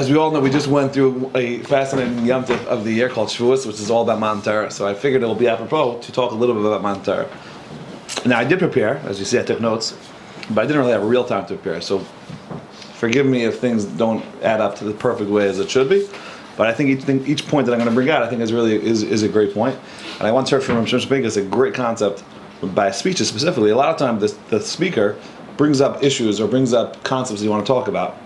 As we all know, we just went through a fascinating Yom Tov of the year called Shavuos, which is all about Matan Torah. So I figured it will be apropos to talk a little bit about Matan Torah. Now I did prepare, as you see, I took notes, but I didn't really have real time to prepare. So forgive me if things don't add up to the perfect way as it should be. But I think each point that I'm going to bring out, I think is a great point. And I once heard from Shmuz it's a great concept by speeches specifically. A lot of times the speaker brings up issues or brings up concepts you want to talk about.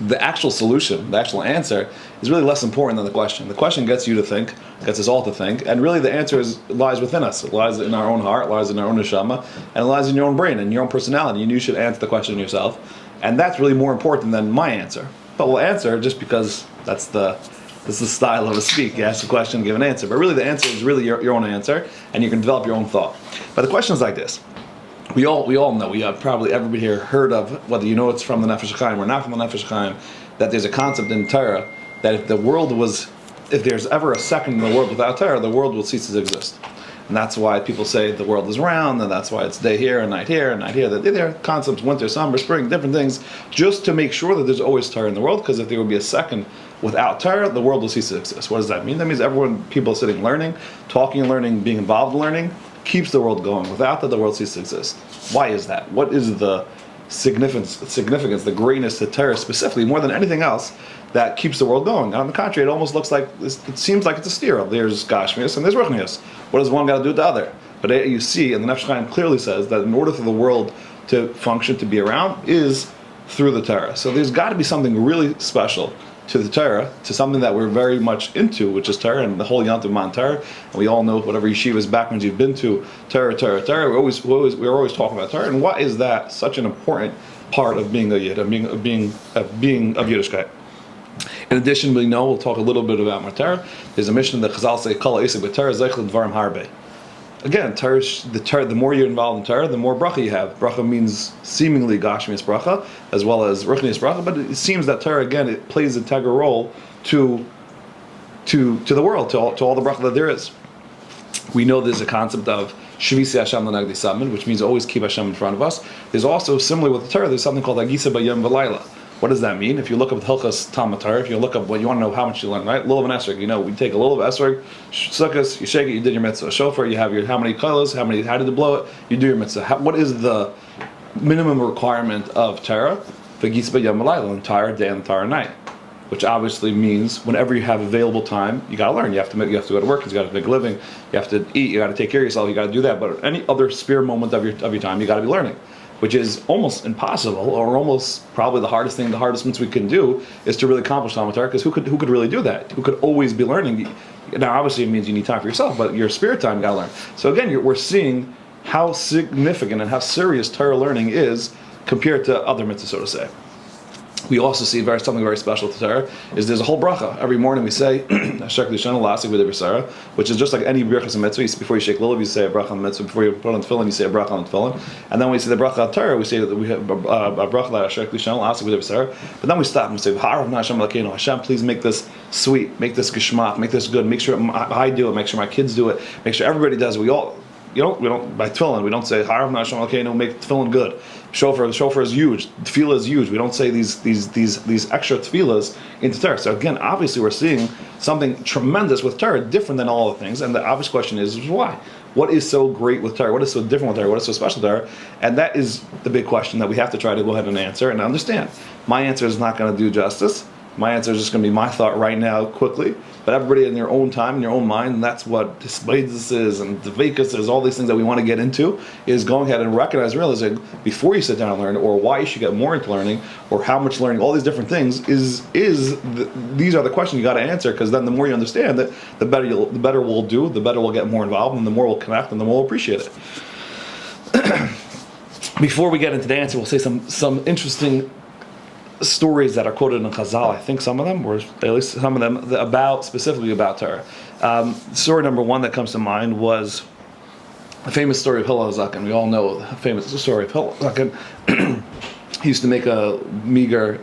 The actual solution, the actual answer, is really less important than the question. The question gets you to think, gets us all to think, and really the answer lies within us. It lies in our own heart, lies in our own neshama, and it lies in your own brain and your own personality, and you should answer the question yourself. And that's really more important than my answer. But we'll answer just because this is the style of a speak. You ask a question, give an answer. But really the answer is really your own answer, and you can develop your own thought. But the question is like this. We all know, we have probably everybody here heard of, whether you know it's from the Nefesh HaChaim or not from the Nefesh HaChaim, that there's a concept in Torah that if there's ever a second in the world without Torah, the world will cease to exist. And that's why people say the world is round, and that's why it's day here and night here and night here. There are concepts, winter, summer, spring, different things, just to make sure that there's always Torah in the world, because if there would be a second without Torah, the world will cease to exist. What does that mean? That means people sitting learning, talking and learning, being involved in learning, keeps the world going. Without that, the world ceases to exist. Why is that? What is the significance, the greatness to Torah specifically, more than anything else, that keeps the world going? On the contrary, it almost looks like, it seems like it's a steer. There's Gashmias and there's Ruchnias. What does one got to do with the other? But you see, and the Nefesh HaChaim clearly says that in order for the world to function, to be around, is through the Torah. So there's got to be something really special to the Torah, to something that we're very much into, which is Torah and the whole Yom Tov Matan Torah. And we all know whatever yeshivas backgrounds you've been to, Torah. We're always talking about Torah. And why is that such an important part of being a Yid, of being of Yiddishkeit? In addition, we'll talk a little bit about Torah. There's a mission that Chazal say, Kol Esek b'Torah Zeichel Dvarim Harbe. Again, the more you're involved in Torah, the more bracha you have. Bracha means seemingly Gashmias bracha, as well as Ruchnias bracha, but it seems that Torah, again, it plays an integral role to the world, to all the bracha that there is. We know there's a concept of Shvisi Hashem L'Nagdi Samin, which means always keep Hashem in front of us. There's also, similar with the Torah, there's something called Agisa B'Yom V'Layla. What does that mean? If you look up Hilchas Talmud Torah, if you look up what you want to know how much you learn, right? Lulav and esrog. We take a lulav esrog, sukkahs, you shake it, you did your mitzvah. Shofar, you have your how many kolos, how did you blow it, you do your mitzvah. What is the minimum requirement of Torah? V'gis b'yom v'layla, the entire day and the entire night. Which obviously means whenever you have available time, you got to learn. You have to go to work. You got to make a living. You have to eat. You got to take care of yourself. You got to do that. But any other spare moment of your time, you got to be learning. Which is almost impossible, or almost probably the hardest mitzvah we can do is to really accomplish Talmud Torah, because who could really do that? Who could always be learning? Now, obviously, it means you need time for yourself, but your spare time, you got to learn. So again, we're seeing how significant and how serious Torah learning is compared to other mitzvahs, so to say. We also see something very special to Torah is there's a whole bracha. Every morning we say which is just like any brachas and mitzvah. Before you shake lulav, you say a bracha on mitzvah. Before you put on tefillin, you say a bracha on tefillin. And then we say the bracha on Torah, we say that we have a bracha but then we stop and we say Hashem, please make this sweet, make this geshmak, make this good. Make sure I do it, make sure my kids do it, make sure everybody does it. We don't by tefillin, we don't say Harav Hashem Elokeinu, make tefillin good. Shofar is huge. Tefillah is huge. We don't say these extra tefillahs into Torah. So again, obviously we're seeing something tremendous with Torah, different than all the things. And the obvious question is why? What is so great with Torah? What is so different with Torah? What is so special with Torah? And that is the big question that we have to try to go ahead and answer and understand. My answer is not going to do justice. My answer is just going to be my thought right now, quickly. But everybody in their own time, in their own mind, and that's what Hisbaidus is, and Dvekas is, all these things that we want to get into, is going ahead and realizing before you sit down and learn, or why you should get more into learning, or how much learning, all these different things, these are the questions you got to answer, because then the more you understand it, the better we'll do, the better we'll get more involved, and the more we'll connect, and the more we'll appreciate it. Before we get into the answer, we'll say some interesting stories that are quoted in Chazal. I think some of them, or at least some of them, specifically about Torah. Story number one that comes to mind was the famous story of Hillel Zaken. We all know the famous story of Hillel Zaken. He used to make a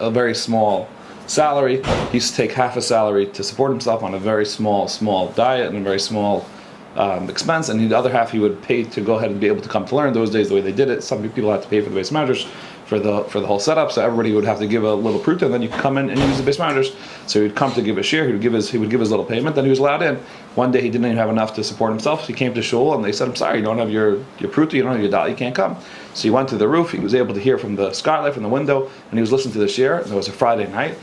very small salary. He used to take half a salary to support himself on a very small diet and a very small expense, and the other half he would pay to go ahead and be able to come to learn. Those days, the way they did it, some people had to pay for the base madrash for the whole setup. So everybody would have to give a little pruta, and then you could come in and use the base monitors. So he'd come to give a share. He would give his little payment. Then he was allowed in. One day he didn't even have enough to support himself. So he came to shul, and they said, "I'm sorry, you don't have your pruta, you don't have your dal, you can't come." So he went to the roof. He was able to hear from the skylight, from the window, and he was listening to the share. And it was a Friday night.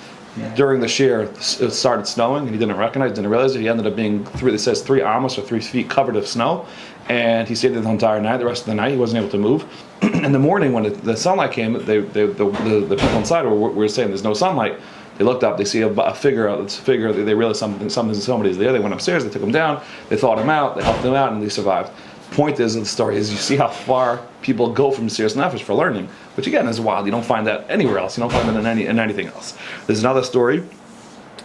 During the share, it started snowing, and he didn't realize it. He ended up being 3 amos or 3 feet covered of snow, and he stayed there the entire night. The rest of the night, he wasn't able to move. In the morning, when the sunlight came, the people inside were saying there's no sunlight. They looked up, they see a figure. It's a figure. They realized somebody's there. They went upstairs. They took him down. They thawed him out. They helped him out, and they survived. Point is of the story is you see how far people go from serious nefesh for learning, which again is wild. You don't find that anywhere else. You don't find that in anything else. There's another story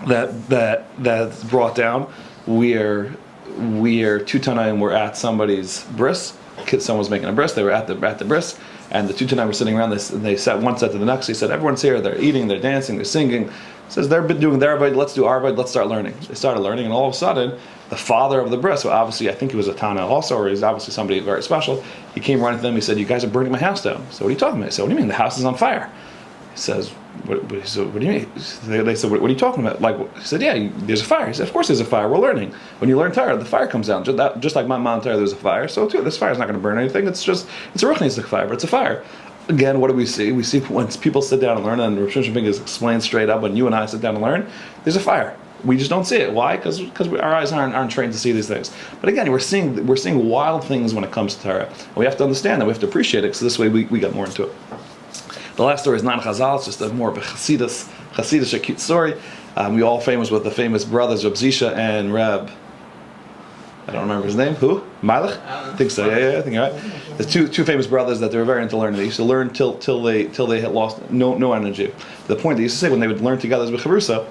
that's brought down where 2 Tanaim were at somebody's bris. Someone was making a bris. They were at the bris, and the 2 Tanaim were sitting around. They sat one set to the next. They said, "Everyone's here. They're eating. They're dancing. They're singing." Says they're doing their avoid. Let's do our avoid. Let's start learning. They started learning, and all of a sudden, the father of the bris, so obviously I think he was a Tana also, or he's obviously somebody very special. He came running to them. He said, "You guys are burning my house down." So what are you talking about? I said, "What do you mean? The house is on fire." He says, "What do you mean?" They said, "What are you talking about?" He said, "Yeah, there's a fire." He said, "Of course there's a fire. We're learning. When you learn Torah, the fire comes down. Just like my Mount Torah, there's a fire. So too, this fire is not going to burn anything. It's a ruchnistic fire, but it's a fire." Again, what do we see? We see when people sit down and learn, and Rosh Hashanah is explained straight up. When you and I sit down and learn, there's a fire. We just don't see it. Why? Because our eyes aren't trained to see these things. But again, we're seeing wild things when it comes to Torah. We have to understand that. We have to appreciate it. So this way, we get more into it. The last story is not Chazal. It's just more of a Hasidish, a cute story. We all famous with the famous brothers Reb Zisha and Reb. I don't remember his name. Who? Malach? I think so. Yeah, I think you're right. There's two famous brothers that they were very into learning. They used to learn till they had lost no energy. The point they used to say when they would learn together with Chavrusa,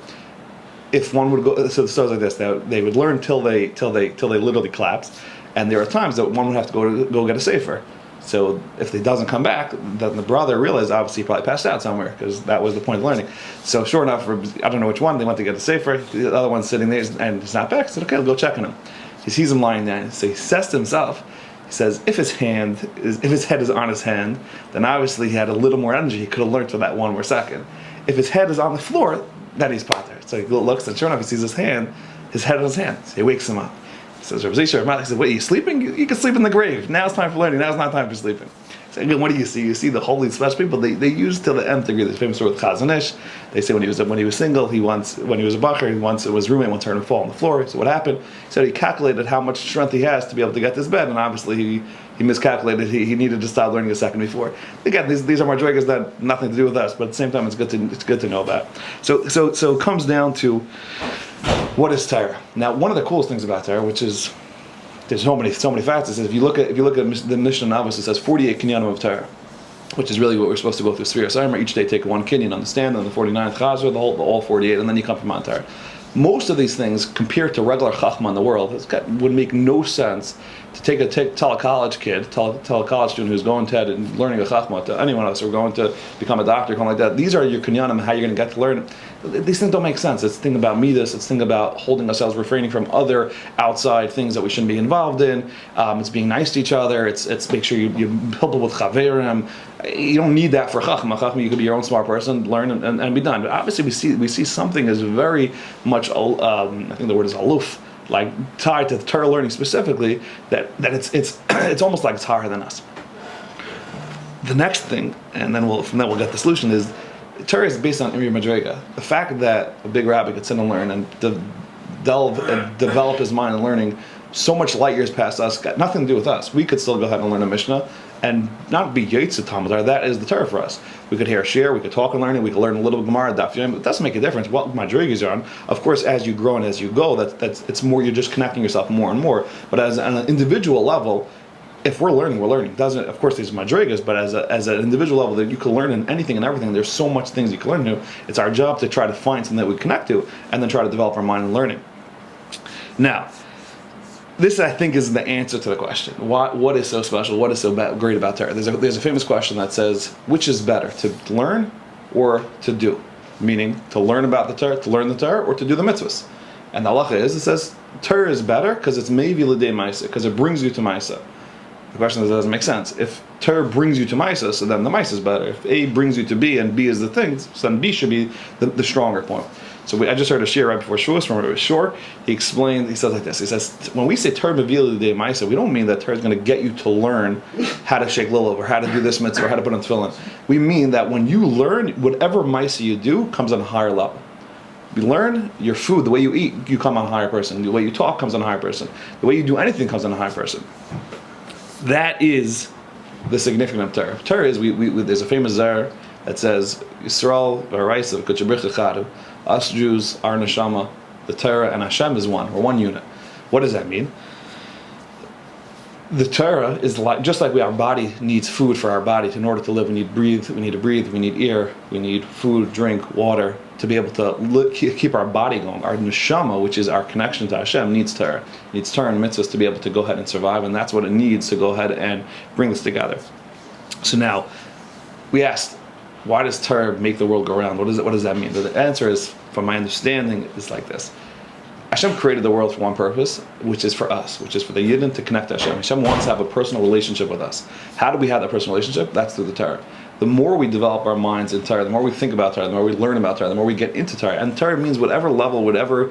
if one would go, so the stories like this, they would learn till they literally collapsed, and there are times that one would have to go get a sefer. So if he doesn't come back, then the brother realized obviously he probably passed out somewhere, because that was the point of learning. So sure enough, I don't know which one, they went to get a sefer. The other one's sitting there and he's not back. He said, "Okay, I'll go check on him." He sees him lying there, so he says to himself, he says, if his head is on his hand, then obviously he had a little more energy. He could have learned for that 1 more second. If his head is on the floor, then he's potter. So he looks, and sure enough, he sees his head on his hand. So he wakes him up. He says, "Reb Zisha," he said, "Wait, are you sleeping? You can sleep in the grave. Now it's time for learning. Now it's not time for sleeping." So again, what do you see? You see the holy special people. They use till the nth degree. There's a famous story with Chazon Ish. They say when he was single, when he was a bacher, his roommate once heard him fall on the floor. So what happened? He said he calculated how much strength he has to be able to get this bed, and obviously he miscalculated. He needed to stop learning a second before. Again, these are madrigas that have nothing to do with us, but at the same time, it's good to know that. So it comes down to what is Torah. Now, one of the coolest things about Torah, which is there's so many facets. If you look at the Mishnah Navos, it says 48 kinyanim of Torah, which is really what we're supposed to go through. Sfira Saymer, each day take one kinyan, understand, and the 49th Chazar, all 48, and then you come from Torah. Most of these things, compared to regular chachma in the world, would make no sense to tell a college kid, tell a college student who's going to and learning a chachma, to anyone else, or going to become a doctor, something like that. These are your kinyanim, how you're going to get to learn. These things don't make sense. It's a thing about midas. It's a thing about holding ourselves, refraining from other outside things that we shouldn't be involved in. It's being nice to each other. It's make sure you help with chaverim. You don't need that for chachma. Chachma, you could be your own smart person, learn and be done. But obviously, we see something as very much. I think the word is aluf, like tied to Torah learning specifically. That it's almost like it's higher than us. The next thing, and then from that we'll get the solution, is Torah is based on Imri Madrega. The fact that a big rabbi could sit and learn and develop his mind in learning so much light years past us, got nothing to do with us. We could still go ahead and learn a Mishnah and not be Yaitz Talmud. That is the Torah for us. We could hear a share, we could talk and learn it, we could learn a little Gemara, Daf Yomi. It doesn't make a difference what Madrigas are on. Of course, as you grow and as you go, it's more, you're just connecting yourself more and more. But on an individual level, if we're learning, we're learning. Doesn't, of course, there's madrigas, but as an individual level, that you can learn in anything and everything. There's so much things you can learn to. It's our job to try to find something that we connect to, and then try to develop our mind in learning. Now, this I think is the answer to the question: what is so special? What is so great about Torah? There's a famous question that says, which is better, to learn or to do? Meaning, to learn about the Torah, to learn the Torah, or to do the mitzvahs? And the halacha is, it says Torah is better because it's mevi l'dei ma'aseh, because it brings you to ma'aseh. The question is, doesn't make sense. If Torah brings you to Maisa, so then the Maisa is better. If A brings you to B and B is the thing, so then B should be the stronger point. So I just heard a shir right before Shavuos from Rabbi Shor. He explained, he says like this, he says, when we say Torah Mevili de Maisa, we don't mean that Torah is going to get you to learn how to shake lulav, or how to do this mitzvah, or how to put on tefillin. We mean that when you learn, whatever Maisa you do comes on a higher level. You learn your food, the way you eat, you come on a higher person. The way you talk comes on a higher person. The way you do anything comes on a higher person. That is the significance of Torah. Torah is, there's a famous zar that says, Yisrael, V'araisa, V'kutchabrich Echadu, us Jews, our neshama, the Torah and Hashem is one. We're one unit. What does that mean? The Torah is like, just like our body needs food for our body. In order to live, we need to breathe, we need air, we need food, drink, water, to be able to keep our body going. Our neshama, which is our connection to Hashem, needs Torah. It needs Torah and mitzvahs to be able to go ahead and survive, and that's what it needs to go ahead and bring this together. So now, we asked, why does Torah make the world go round? What does that mean? The answer is, from my understanding, is like this. Hashem created the world for one purpose, which is for us, which is for the Yidden to connect to Hashem. Hashem wants to have a personal relationship with us. How do we have that personal relationship? That's through the Torah. The more we develop our minds in Torah, the more we think about Torah, the more we learn about Torah, the more we get into Torah. And Torah means whatever level, whatever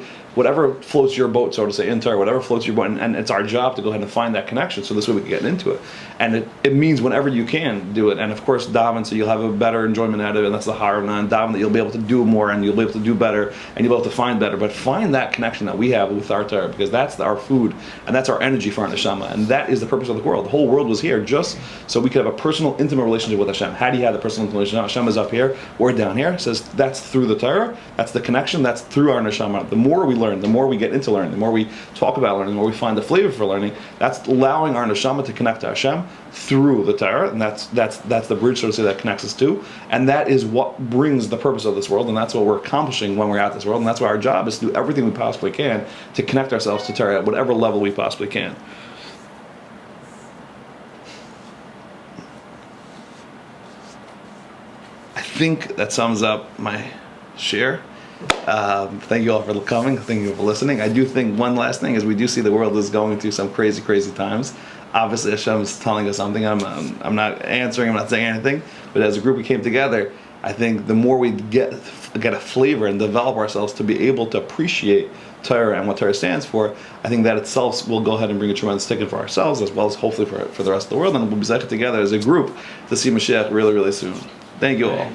floats your boat, so to say, in Torah, whatever floats your boat, and it's our job to go ahead and find that connection, so this way we can get into it. And it means whenever you can do it. And of course, daven, so you'll have a better enjoyment out of it, and that's the harana, and daven that you'll be able to do more, and you'll be able to do better, and you'll be able to find better. But find that connection that we have with our Torah, because that's our food, and that's our energy for our neshama, and that is the purpose of the world. The whole world was here just so we could have a personal, intimate relationship with Hashem. How do you have the personal, intimate relationship? Hashem is up here, we're down here. It says that's through the Torah, that's the connection, that's through our neshama. The more we learn, the more we get into learning, the more we talk about learning, the more we find the flavor for learning, that's allowing our neshama to connect to Hashem through the Torah, and that's the bridge, so to say, that connects us to, and that is what brings the purpose of this world, and that's what we're accomplishing when we're at this world, and that's why our job is to do everything we possibly can to connect ourselves to Torah at whatever level we possibly can. I think that sums up my share. Thank you all for coming. Thank you for listening. I do think one last thing is we do see the world is going through some crazy, crazy times. Obviously, Hashem is telling us something. I'm not answering. I'm not saying anything. But as a group, we came together. I think the more we get a flavor and develop ourselves to be able to appreciate Torah and what Torah stands for, I think that itself will go ahead and bring a tremendous ticket for ourselves, as well as hopefully for the rest of the world. And we'll be together as a group to see Mashiach really, really soon. Thank you all.